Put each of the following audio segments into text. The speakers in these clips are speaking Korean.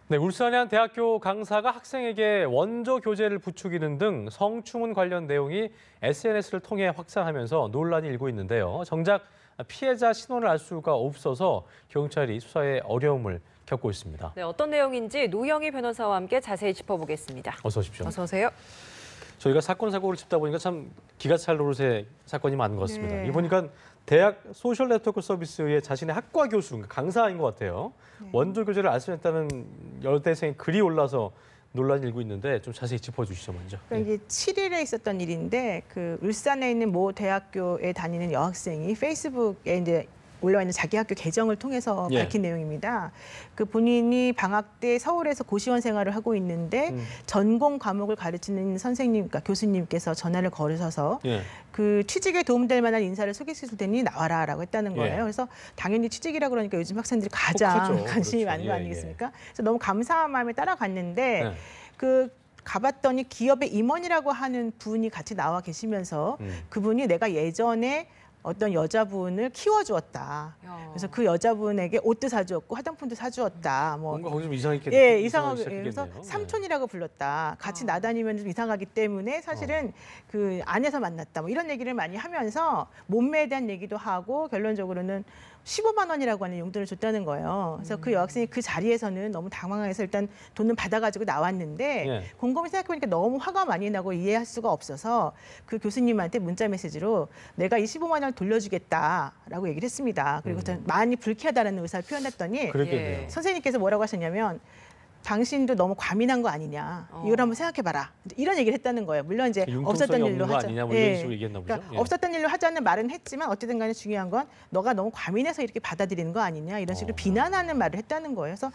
네, 울산의 한 대학교 강사가 학생에게 원조 교재를 부추기는 등 성추문 관련 내용이 SNS를 통해 확산하면서 논란이 일고 있는데요. 정작 피해자 신원을 알 수가 없어서 경찰이 수사에 어려움을 겪고 있습니다. 네, 어떤 내용인지 노영희 변호사와 함께 자세히 짚어보겠습니다. 어서 오십시오. 어서 오세요. 저희가 사건 사고를 짚다 보니까 참 기가 찰 노릇의 사건이 많은 것 같습니다. 네. 이 보니까 대학 소셜 네트워크 서비스의 자신의 학과 교수, 그러니까 강사인 것 같아요. 원조 교재를 알 수 있다는 여대생의 글이 올라서 논란이 일고 있는데 좀 자세히 짚어주시죠, 먼저. 그러니까 이게 7일에 있었던 일인데 그 울산에 있는 모 대학교에 다니는 여학생이 페이스북에 이제 올라와 있는 자기 학교 계정을 통해서 밝힌 내용입니다. 그 본인이 방학 때 서울에서 고시원 생활을 하고 있는데 전공 과목을 가르치는 선생님, 그러니까 교수님께서 전화를 걸으셔서 그 취직에 도움될 만한 인사를 소개시킬 테니 나와라라고 했다는 거예요. 그래서 당연히 취직이라고 그러니까 요즘 학생들이 가장 관심이 많은 거 아니겠습니까? 그래서 너무 감사한 마음에 따라갔는데 그 가봤더니 기업의 임원이라고 하는 분이 같이 나와 계시면서 그분이 내가 예전에 어떤 여자분을 키워주었다. 그래서 그 여자분에게 옷도 사주었고 화장품도 사주었다. 뭐 뭔가 거기 좀 이상하게. 예, 이상하게. 그래서 삼촌이라고 불렀다. 같이 나다니면 좀 이상하기 때문에 사실은 그 안에서 만났다. 뭐 이런 얘기를 많이 하면서 몸매에 대한 얘기도 하고 결론적으로는 15만 원이라고 하는 용돈을 줬다는 거예요. 그래서 그 여학생이 그 자리에서는 너무 당황해서 일단 돈을 받아가지고 나왔는데 곰곰이 생각해보니까 너무 화가 많이 나고 이해할 수가 없어서 그 교수님한테 문자 메시지로 내가 이 15만 원을 돌려주겠다라고 얘기를 했습니다. 그리고 많이 불쾌하다는 의사를 표현했더니 선생님께서 뭐라고 하셨냐면 당신도 너무 과민한 거 아니냐. 이걸 한번 생각해봐라. 이런 얘기를 했다는 거예요. 물론 이제 없었던 일로 하자. 아니냐, 뭐 이런 식으로 얘기했나 보죠. 그러니까 없었던 일로 하자는 말은 했지만 어쨌든 간에 중요한 건 너가 너무 과민해서 이렇게 받아들이는 거 아니냐. 이런 식으로 비난하는 말을 했다는 거예요. 그래서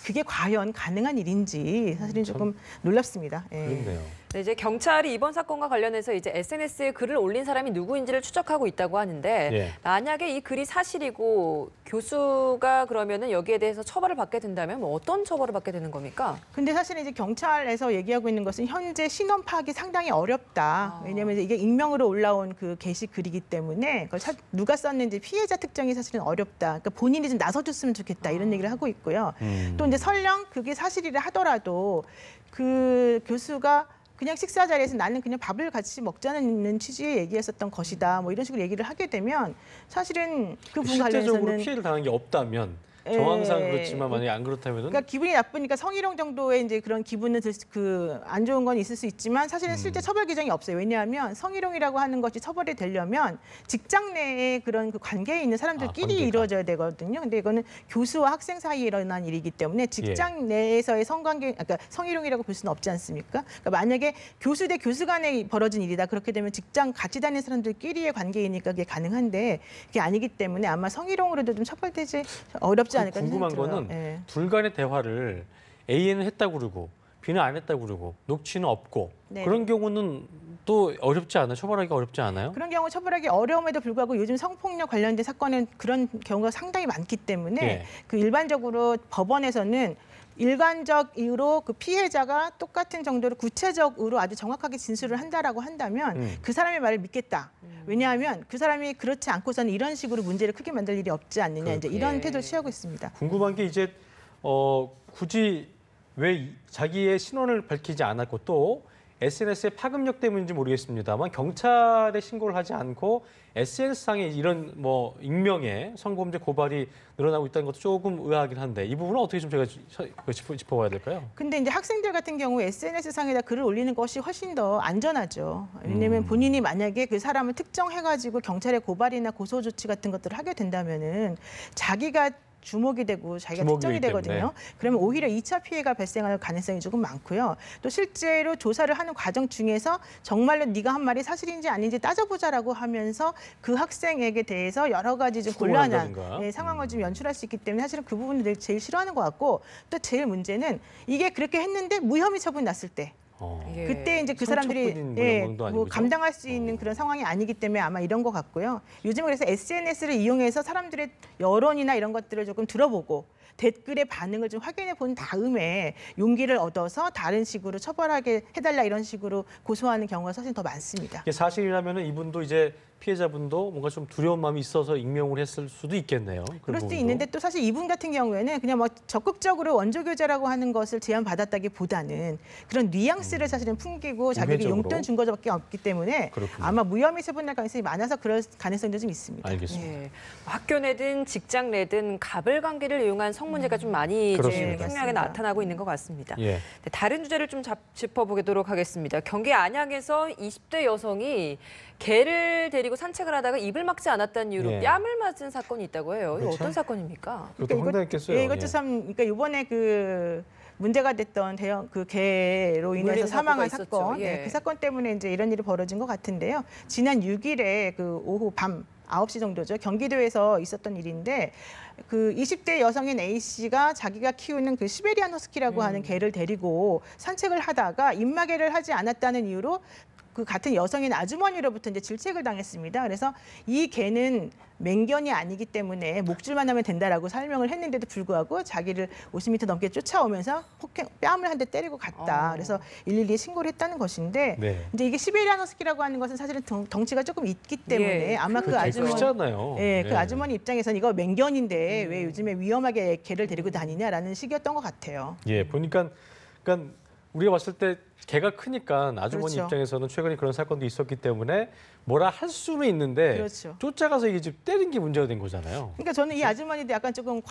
그게 과연 가능한 일인지 사실은 조금 놀랍습니다. 그렇네요. 네, 이제 경찰이 이번 사건과 관련해서 이제 SNS에 글을 올린 사람이 누구인지를 추적하고 있다고 하는데 만약에 이 글이 사실이고 교수가 그러면은 여기에 대해서 처벌을 받게 된다면 뭐 어떤 처벌을 받게 되는 겁니까? 근데 사실은 이제 경찰에서 얘기하고 있는 것은 현재 신원 파악이 상당히 어렵다. 왜냐하면 이게 익명으로 올라온 그 게시 글이기 때문에 그걸 누가 썼는지 피해자 특정이 사실은 어렵다. 그러니까 본인이 좀 나서줬으면 좋겠다 이런 얘기를 하고 있고요. 또 이제 설령 그게 사실이라 하더라도 그 교수가 그냥 식사 자리에서 나는 그냥 밥을 같이 먹자는 취지의 얘기였었던 것이다. 뭐 이런 식으로 얘기를 하게 되면 사실은 그 부분 관련해서는 실제적으로 피해를 당한 게 없다면 정황상 그렇지만 만약에 안 그렇다면은 그러니까 기분이 나쁘니까 성희롱 정도의 이제 그런 기분은 그 안 좋은 건 있을 수 있지만 사실은 실제 처벌 규정이 없어요. 왜냐하면 성희롱이라고 하는 것이 처벌이 되려면 직장 내에 그런 그 관계에 있는 사람들끼리 이루어져야 되거든요. 근데 이거는 교수와 학생 사이에 일어난 일이기 때문에 직장 내에서의 성관계, 그러니까 성희롱이라고 볼 수는 없지 않습니까? 그러니까 만약에 교수 대 교수 간에 벌어진 일이다. 그렇게 되면 직장 같이 다니는 사람들끼리의 관계이니까 그게 가능한데 그게 아니기 때문에 아마 성희롱으로도 좀 처벌되지 어렵지 않을까 궁금한 생각이 들어요. 거는 둘 간의 대화를 A는 했다고 그러고 B는 안 했다고 그러고 녹취는 없고 그런 경우는 또 어렵지 않아요? 처벌하기가 어렵지 않아요? 그런 경우 처벌하기 어려움에도 불구하고 요즘 성폭력 관련된 사건은 그런 경우가 상당히 많기 때문에 그 일반적으로 법원에서는 일관적 이유로 그 피해자가 똑같은 정도로 구체적으로 아주 정확하게 진술을 한다라고 한다면 그 사람의 말을 믿겠다. 왜냐하면 그 사람이 그렇지 않고서는 이런 식으로 문제를 크게 만들 일이 없지 않느냐. 이제 이런 태도를 취하고 있습니다. 궁금한 게 이제 굳이 왜 자기의 신원을 밝히지 않았고 또 SNS의 파급력 때문인지 모르겠습니다만 경찰에 신고를 하지 않고 SNS상에 이런 뭐 익명의 성범죄 고발이 늘어나고 있다는 것도 조금 의아하긴 한데 이 부분은 어떻게 좀 제가 짚어봐야 될까요? 근데 이제 학생들 같은 경우 SNS상에다 글을 올리는 것이 훨씬 더 안전하죠. 왜냐하면 본인이 만약에 그 사람을 특정해가지고 경찰에 고발이나 고소 조치 같은 것들을 하게 된다면은 자기가 주목이 되고 자기가 특정이 되거든요. 그러면 오히려 2차 피해가 발생할 가능성이 조금 많고요. 또 실제로 조사를 하는 과정 중에서 정말로 네가 한 말이 사실인지 아닌지 따져보자라고 하면서 그 학생에게 대해서 여러 가지 좀 곤란한 상황을 좀 연출할 수 있기 때문에 사실은 그 부분을 제일 싫어하는 것 같고 또 제일 문제는 이게 그렇게 했는데 무혐의 처분이 났을 때 그때 이제 그 사람들이 뭐 감당할 수 있는 그런 상황이 아니기 때문에 아마 이런 것 같고요. 요즘 그래서 SNS를 이용해서 사람들의 여론이나 이런 것들을 조금 들어보고 댓글의 반응을 좀 확인해 본 다음에 용기를 얻어서 다른 식으로 처벌하게 해달라 이런 식으로 고소하는 경우가 사실 더 많습니다. 이게 사실이라면 이분도 이제 피해자분도 뭔가 좀 두려운 마음이 있어서 익명을 했을 수도 있겠네요. 그럴 수도 있는데 또 사실 이분 같은 경우에는 그냥 뭐 적극적으로 원조교제라고 하는 것을 제안받았다기보다는 그런 뉘앙스를 사실은 풍기고 자기에게 우회적으로? 용돈 준 거밖에 없기 때문에 그렇군요. 아마 무혐의 처분할 가능성이 많아서 그럴 가능성도 좀 있습니다. 알겠습니다. 예. 학교 내든 직장 내든 갑을 관계를 이용한 성문제가 좀 많이 이제 그렇습니다. 흉하게 맞습니다. 나타나고 있는 것 같습니다. 예. 네, 다른 주제를 좀 짚어보도록 하겠습니다. 경기 안양에서 20대 여성이 개를 데리고 산책을 하다가 입을 막지 않았다는 이유로 예. 뺨을 맞은 사건이 있다고 해요. 이거 그렇죠. 어떤 사건입니까? 그것도 황당했겠어요. 예, 이것도 참 그러니까 이번에 그 문제가 됐던 대형 그 개로 인해서 물린 사망한 사고가 사건, 있었죠. 예. 네, 그 사건 때문에 이제 이런 일이 벌어진 것 같은데요. 지난 6일에 그 오후 밤 9시 정도죠. 경기도에서 있었던 일인데 그 20대 여성인 A 씨가 자기가 키우는 그 시베리안 허스키라고 하는 개를 데리고 산책을 하다가 입마개를 하지 않았다는 이유로 그 같은 여성인 아주머니로부터 이제 질책을 당했습니다. 그래서 이 개는 맹견이 아니기 때문에 목줄만 하면 된다라고 설명을 했는데도 불구하고 자기를 50m 넘게 쫓아오면서 뺨을 한 대 때리고 갔다. 그래서 112에 신고를 했다는 것인데 네. 이제 이게 시베리안 허스키라고 하는 것은 사실은 덩치가 조금 있기 때문에 예, 아마 그 되게 아주머니 크잖아요. 예, 그 예. 아주머니 입장에서는 이거 맹견인데 왜 요즘에 위험하게 개를 데리고 다니냐라는 식이었던 것 같아요. 예, 보니까 그러니까 우리가 봤을 때 개가 크니까 아주머니 그렇죠. 입장에서는 최근에 그런 사건도 있었기 때문에 뭐라 할 수는 있는데 그렇죠. 쫓아가서 이게 지금 때린 게 문제가 된 거잖아요. 그러니까 저는 이 아주머니도 약간 조금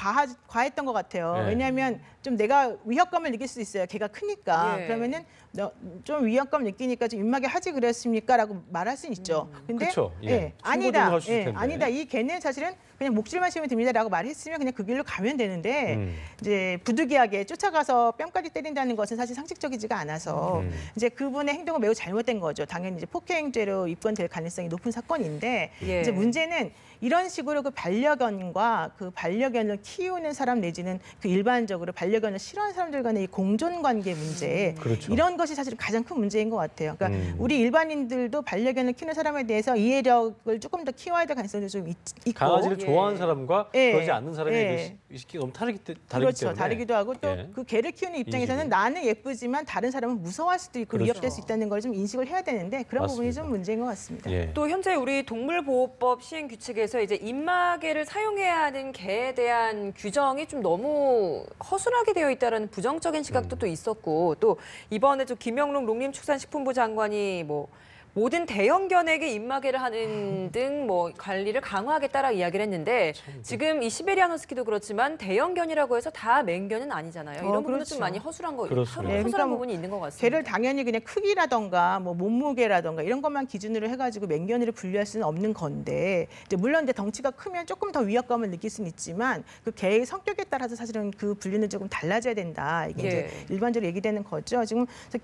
과했던 것 같아요. 네. 왜냐하면 좀 내가 위협감을 느낄 수 있어요. 걔가 크니까. 예. 그러면은 너 좀 위협감 느끼니까 좀 입마개 하지 그랬습니까라고 말할 수는 있죠. 근데 그쵸. 예. 예, 충고도 아니다. 할 수 있을 예, 텐데. 아니다. 이 개는 사실은 그냥 목줄만 씌우면 됩니다라고 말했으면 그냥 그 길로 가면 되는데 이제 부득이하게 쫓아가서 뺨까지 때린다는 것은 사실 상식적이지가 않아서 이제 그분의 행동은 매우 잘못된 거죠. 당연히 이제 폭행죄로 입건될 가능성이 높은 사건인데 예. 이제 문제는 이런 식으로 그 반려견과 그 반려견을 키우는 사람 내지는 그 일반적으로 반려견을 싫어하는 사람들 간의 이 공존관계 문제 그렇죠. 이런 것이 사실 가장 큰 문제인 것 같아요. 그러니까 우리 일반인들도 반려견을 키우는 사람에 대해서 이해력을 조금 더 키워야 될 가능성이 좀 있고 강아지를 예. 좋아하는 사람과 예. 그러지 않는 사람의 예. 그 의식이 너무 다르기 그렇죠. 때문에 다르기도 하고 또 예. 그 개를 키우는 입장에서는 인식이. 나는 예쁘지만 다른 사람은 무서워할 수도 있고 그렇죠. 위협될 수 있다는 걸 좀 인식을 해야 되는데 그런 부분이 맞습니다. 좀 문제인 것 같습니다. 예. 또 현재 우리 동물보호법 시행 규칙에서 이제 입마개를 사용해야 하는 개에 대한 규정이 좀 너무 허술하게 되어 있다는 부정적인 시각도 또 있었고 또 이번에 또 김영록 농림축산식품부 장관이 뭐 모든 대형견에게 입마개를 하는 등 뭐 관리를 강화하겠다라 이야기를 했는데 지금 이 시베리안 허스키도 그렇지만 대형견이라고 해서 다 맹견은 아니잖아요. 이런 부분도 그렇죠. 좀 많이 허술한 그렇습니다. 네, 허술한 그러니까 뭐 부분이 있는 것 같습니다. 개를 당연히 그냥 크기라던가 뭐 몸무게라던가 이런 것만 기준으로 해가지고 맹견으로 분류할 수는 없는 건데 이제 물론 이제 덩치가 크면 조금 더 위협감을 느낄 수는 있지만 그 개의 성격에 따라서 사실은 그 분류는 조금 달라져야 된다. 이게 이제 일반적으로 얘기되는 거죠. 지금 그래서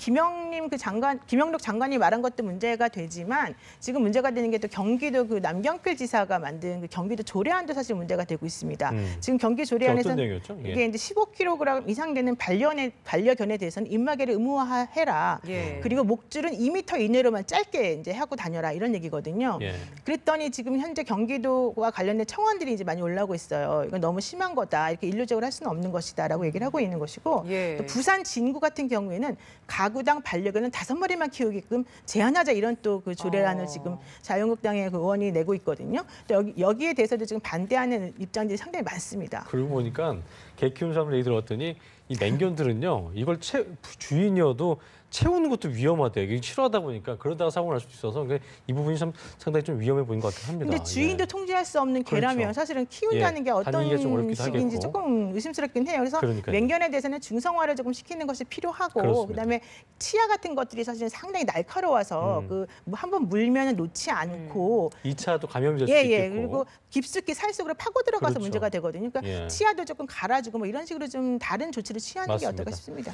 김영록 장관이 말한 것도 문제가 되지만 지금 문제가 되는 게 또 경기도 그 남경필 지사가 만든 그 경기도 조례안도 사실 문제가 되고 있습니다. 지금 경기 어떤 조례안에서는 내용이었죠? 예. 이게 이제 15kg 이상 되는 반려견에 대해서는 입마개를 의무화해라. 예. 그리고 목줄은 2m 이내로만 짧게 이제 하고 다녀라 이런 얘기거든요. 예. 그랬더니 지금 현재 경기도와 관련된 청원들이 이제 많이 올라오고 있어요. 이건 너무 심한 거다. 이렇게 일률적으로 할 수는 없는 것이다라고 얘기를 하고 있는 것이고 예. 또 부산 진구 같은 경우에는 가구당 반려견은 5마리만 키우게끔 제한하자 이런 또 그 조례안을 지금 자유한국당의 그 의원이 내고 있거든요. 또 여기에 대해서도 지금 반대하는 입장들이 상당히 많습니다. 그러고 보니까 개 키우는 사람들 얘기 들었더니 이 맹견들은요 이걸 주인이어도 채우는 것도 위험하대요. 이게 싫어하다 보니까 그러다가 사고 날 수도 있어서 이 부분이 참 상당히 좀 위험해 보이는 것 같긴 합니다. 근데 주인도 예. 통제할 수 없는 개라면 그렇죠. 사실은 키운다는 예, 게 어떤 다니기가 좀 어렵기도 식인지 하겠고. 조금 의심스럽긴 해요. 그래서 그러니까요. 맹견에 대해서는 중성화를 조금 시키는 것이 필요하고 그렇습니다. 그다음에 치아 같은 것들이 사실은 상당히 날카로워서 그 한번 물면 놓지 않고 2차도 감염이 될 수 예, 있겠고. 그리고 깊숙이 살 속으로 파고 들어가서 그렇죠. 문제가 되거든요. 그러니까 예. 치아도 조금 갈아주고 뭐 이런 식으로 좀 다른 조치를 취하는 맞습니다. 게 어떨까 싶습니다.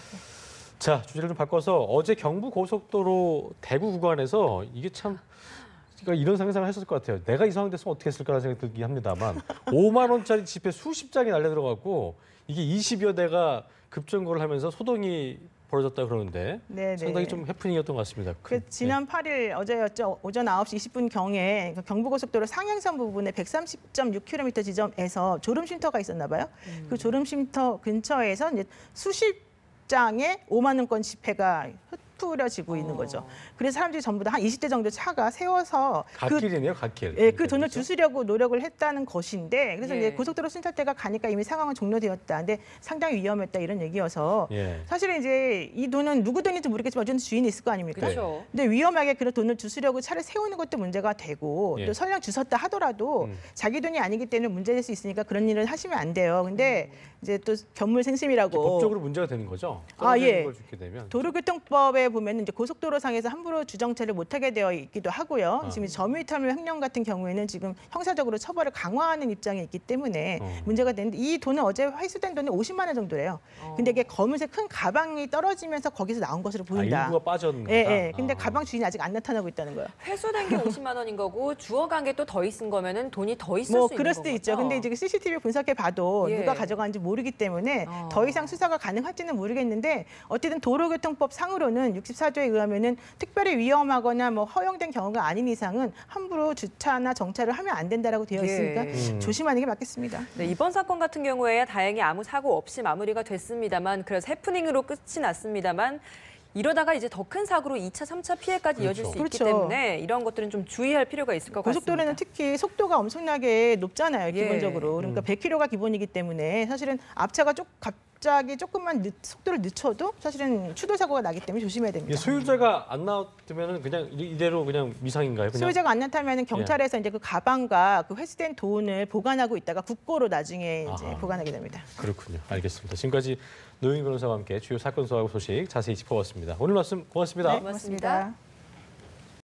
자, 주제를 좀 바꿔서 어제 경부 고속도로 대구 구간에서 이게 참 그러니까 이런 상상을 했을 것 같아요. 내가 이 상황 됐으면 어떻게 했을까라는 생각이 들긴 합니다만 5만 원짜리 지폐 수십 장이 날려 들어갔고 이게 20여 대가 급정거를 하면서 소동이 벌어졌다 그러는데 네네. 상당히 좀 해프닝이었던 것 같습니다. 지난 8일 어제였죠. 오전 9시 20분 경에 경부고속도로 상행선 부분에 130.6km 지점에서 졸음쉼터가 있었나 봐요. 그 졸음쉼터 근처에서 이제 수십 장의 5만 원권 지폐가 흩뿌려지고 있는 거죠. 그래서 사람들이 전부 다 한 20대 정도 차가 세워서 갓길이네요, 갓길. 예, 그 돈을 주스려고 노력을 했다는 것인데 그래서 예. 이제 고속도로 순찰대가 가니까 이미 상황은 종료되었다. 근데 상당히 위험했다 이런 얘기여서 예. 사실은 이제 이 돈은 누구 돈인지 모르겠지만 어쨌든 주인이 있을 거 아닙니까? 그렇죠. 근데 위험하게 그런 돈을 주스려고 차를 세우는 것도 문제가 되고 예. 또 설령 주섰다 하더라도 자기 돈이 아니기 때문에 문제될 수 있으니까 그런 일은 하시면 안 돼요. 근데 이제 또 견물생심이라고 법적으로 문제가 되는 거죠. 아, 예. 걸 줍게 되면. 도로교통법에 보면 이제 고속도로상에서 함부로 주정차를 못하게 되어 있기도 하고요. 지금 점유이탈물 횡령 같은 경우에는 지금 형사적으로 처벌을 강화하는 입장에 있기 때문에 문제가 되는데 이 돈은 어제 회수된 돈이 50만 원 정도래요. 근데 이게 검은색 큰 가방이 떨어지면서 거기서 나온 것으로 보인다. 일부가 빠졌는 거다. 예, 예. 근데 가방 주인이 아직 안 나타나고 있다는 거예요. 회수된 게 50만 원인 거고 주워간 게 또 더 있은 거면은 돈이 더 있을 뭐 수 있는 그럴 거죠. 수도 있죠. 근데 이제 CCTV 분석해 봐도 예. 누가 가져간지 모르기 때문에 더 이상 수사가 가능할지는 모르겠는데 어쨌든 도로교통법 상으로는 64조에 의하면은 특별히 위험하거나 뭐 허용된 경우가 아닌 이상은 함부로 주차나 정차를 하면 안 된다라고 되어 있으니까 예. 조심하는 게 맞겠습니다. 네, 이번 사건 같은 경우에 다행히 아무 사고 없이 마무리가 됐습니다만 그래서 해프닝으로 끝이 났습니다만 이러다가 이제 더 큰 사고로 2차, 3차 피해까지 이어질 수 있기 그렇죠. 때문에 이런 것들은 좀 주의할 필요가 있을 것 고속도로는 같습니다. 특히 속도가 엄청나게 높잖아요, 예. 기본적으로. 그러니까 100km가 기본이기 때문에 사실은 앞차가 갑자기 조금만 속도를 늦춰도 사실은 추돌 사고가 나기 때문에 조심해야 됩니다. 소유자가 안 나왔으면 그냥 이대로 그냥 미상인가요? 그냥? 소유자가 안 나타나면 경찰에서 이제 그 가방과 그 회수된 돈을 보관하고 있다가 국고로 나중에 이제 아하. 보관하게 됩니다. 그렇군요. 알겠습니다. 지금까지 노영희 변호사와 함께 주요 사건 소식 자세히 짚어봤습니다. 오늘 말씀 고맙습니다. 네, 고맙습니다.